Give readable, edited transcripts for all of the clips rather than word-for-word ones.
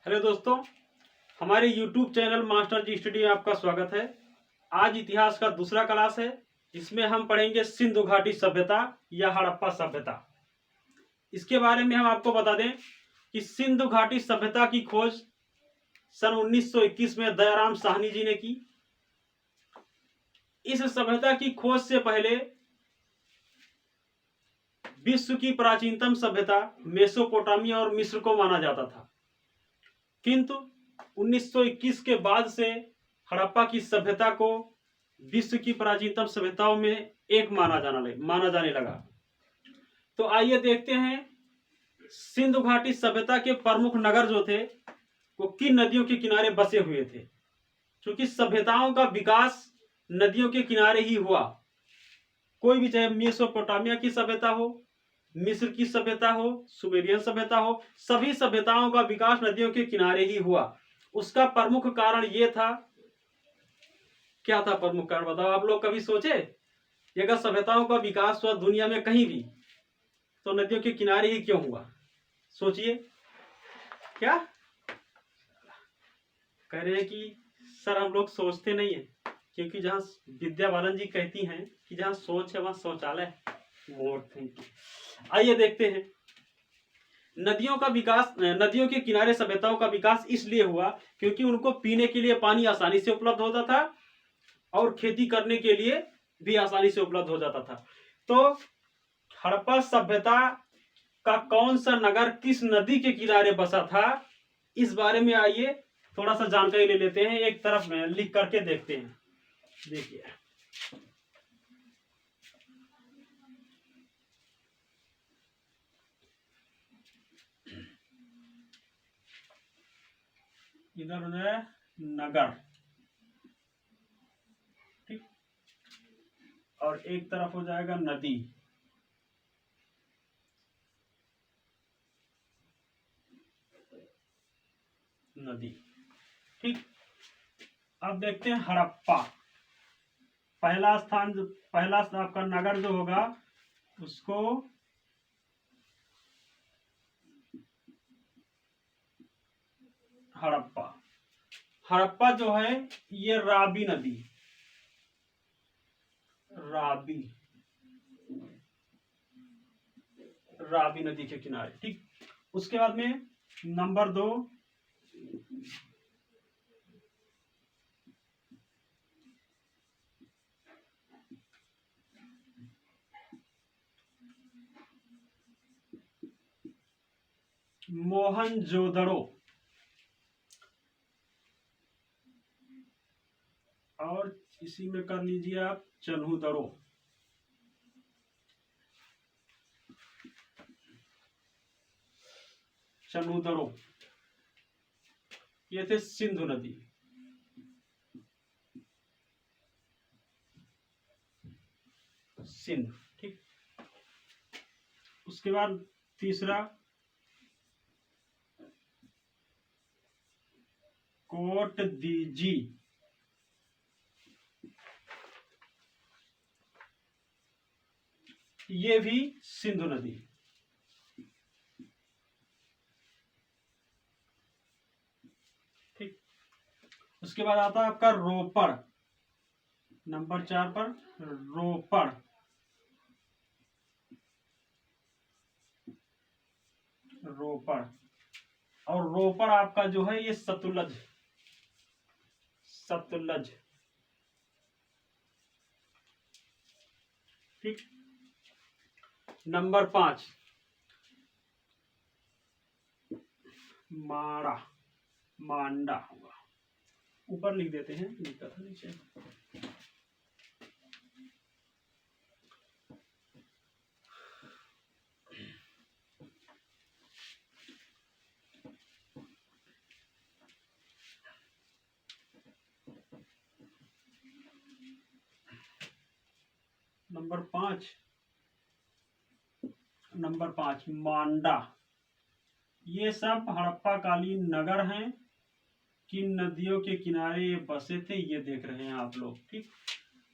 Hello दोस्तों, हमारे YouTube channel master जी study में आपका स्वागत है। आज इतिहास का दूसरा क्लास है जिसमें हम पढ़ेंगे सिंधु घाटी सभ्यता या हड़प्पा सभ्यता। इसके बारे में हम आपको बता दें कि सिंधु घाटी सभ्यता की खोज सन 1921 में दयाराम साहनी जी ने की। इस सभ्यता की खोज से पहले विश्व की प्राचीनतम सभ्यता मेसोपोटामिया और मिस्र को माना जाता था, किंतु 1921 के बाद से हड़प्पा की सभ्यता को विश्व की प्राचीनतम सभ्यताओं में एक माना जाने लगा। तो आइए देखते हैं सिंधु घाटी सभ्यता के प्रमुख नगर जो थे वो किन नदियों के किनारे बसे हुए थे। क्योंकि सभ्यताओं का विकास नदियों के किनारे ही हुआ। कोई भी, चाहे मेसोपोटामिया की सभ्यता हो, मिस्र की सभ्यता हो, सुमेरियन सभ्यता हो, सभी सभ्यताओं का विकास नदियों के किनारे ही हुआ। उसका प्रमुख कारण ये था। क्या था प्रमुख कारण, बताओ आप लोग। कभी सोचे कि अगर सभ्यताओं का विकास हुआ दुनिया में कहीं भी तो नदियों के किनारे ही क्यों हुआ? सोचिए। क्या कह रहे हैं कि सर हम लोग सोचते नहीं है, क्योंकि जहां विद्या बालन जी कहती हैं कि जहां सोच है वहां शौचालय। मोर थिंकिंग। आइए देखते हैं। नदियों का विकास, नदियों के किनारे सभ्यताओं का विकास इसलिए हुआ क्योंकि उनको पीने के लिए पानी आसानी से उपलब्ध होता था और खेती करने के लिए भी आसानी से उपलब्ध हो जाता था। तो हड़प्पा सभ्यता का कौन सा नगर किस नदी के किनारे बसा था, इस बारे में आइए थोड़ा सा जानकारी ले लेते हैं। एक तरफ में लिख करके देखते हैं। देखिए, इधर हो जाए नगर, ठीक, और एक तरफ हो जाएगा नदी। नदी, ठीक। अब देखते हैं हड़प्पा। पहला स्थान, पहला आपका नगर जो होगा उसको हड़प्पा। हड़प्पा जो है ये रावी नदी, रावी नदी के किनारे, ठीक। उसके बाद में नंबर 2 मोहनजोदड़ो, और इसी में कर लीजिए आप चन्हूदड़ो। चन्हूदड़ो ये थे सिंधु नदी। सिंधु, ठीक। उसके बाद तीसरा कोट दीजी, ये भी सिंधु नदी। ठीक। उसके बाद आता है आपका रोपड़, नंबर 4 पर रोपड़। रोपड़, और रोपड़ आपका जो है ये सतलुज, ठीक। नंबर 5 मांडा होगा। ऊपर लिख देते हैं, लिखा था नीचे। नंबर 5 मांडा। ये सब हड़प्पा कालीन नगर हैं। किन नदियों के किनारे ये बसे थे ये देख रहे हैं आप लोग, ठीक।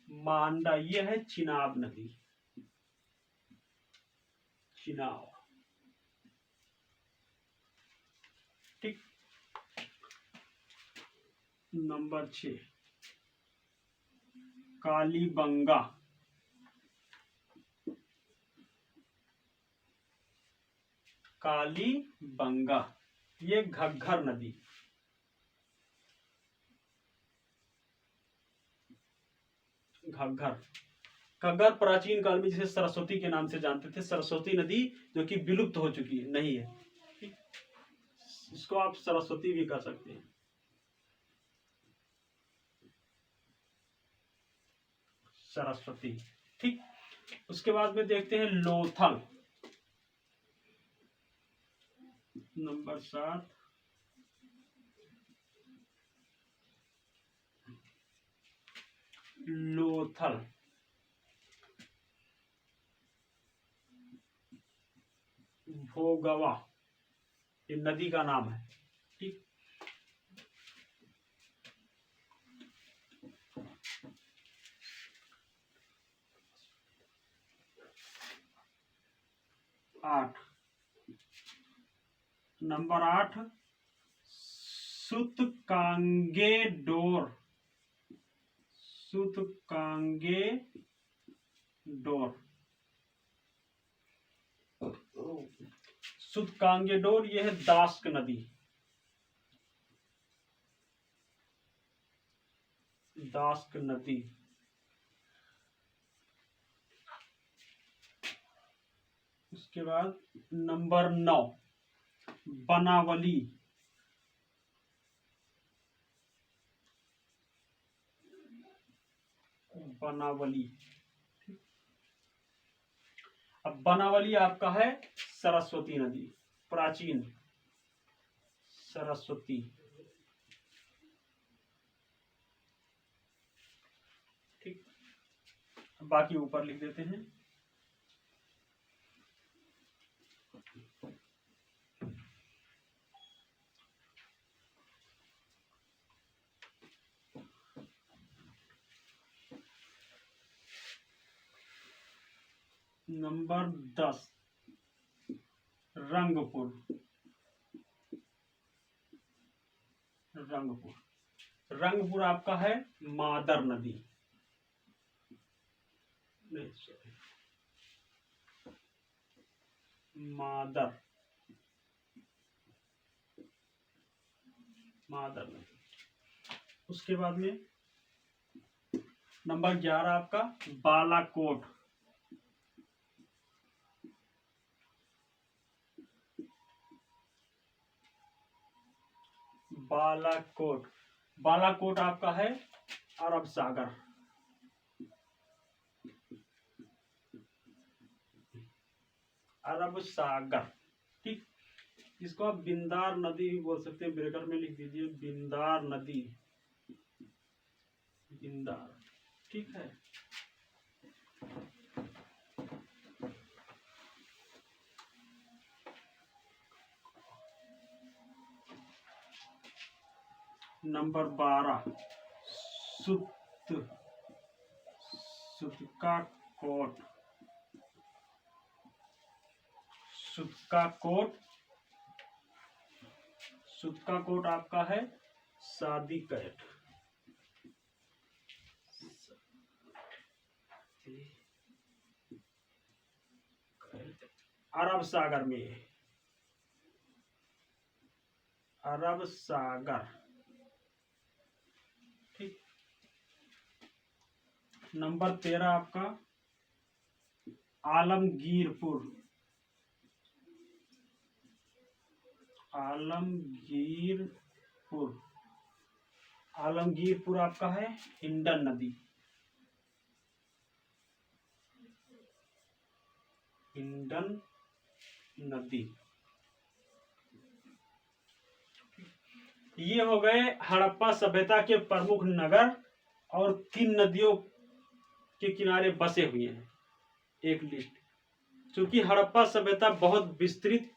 मांडा ये है चिनाब नदी, चिनाब, ठीक। नंबर 6 कालीबंगा। कालीबंगा ये घग्घर नदी। घग्घर घग्घर प्राचीन काल में जिसे सरस्वती के नाम से जानते थे, सरस्वती नदी जो कि विलुप्त हो चुकी है, नहीं है, इसको आप सरस्वती भी कह सकते हैं। सरस्वती। ठीक, उसके बाद में देखते हैं लोथल। नंबर 7 लोथल। भोगवा ये नदी का नाम है। ठीक, नंबर 8 सूतकांगेडोर। सूतकांगेडोर। सूतकांगेडोर ये है दास्क नदी। दास्क नदी। उसके बाद नंबर 9 बनावली। बनावली। अब बनावली आपका है सरस्वती नदी, प्राचीन सरस्वती। ठीक, बाकी ऊपर लिख देते हैं। नंबर 10 रंगपुर। रंगपुर आपका है मादर नदी। मादर नदी। उसके बाद में नंबर 11 आपका बालाकोट। बालाकोट आपका है अरब सागर। ठीक, इसको आप बिंदार नदी भी बोल सकते हैं, ब्रेकर में लिख दीजिए बिंदार नदी। बिंदार। ठीक है, नंबर 12 सुतकाकोट। सुतकाकोट आपका है शादी कैट। अरब सागर में। अरब सागर। ठीक, नंबर 13 आपका आलमगीरपुर। आलमगीरपुर आपका है हिंडन नदी। हिंडन नदी। ये हो गए हड़प्पा सभ्यता के प्रमुख नगर और 3 नदियों के किनारे बसे हुए हैं, एक लिस्ट। क्योंकि हड़प्पा सभ्यता बहुत विस्तृत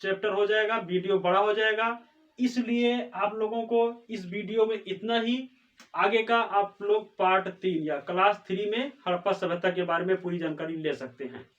चैप्टर हो जाएगा, वीडियो बड़ा हो जाएगा, इसलिए आप लोगों को इस वीडियो में इतना ही। आगे का आप लोग पार्ट 3 या क्लास 3 में हड़प्पा सभ्यता के बारे में पूरी जानकारी ले सकते हैं।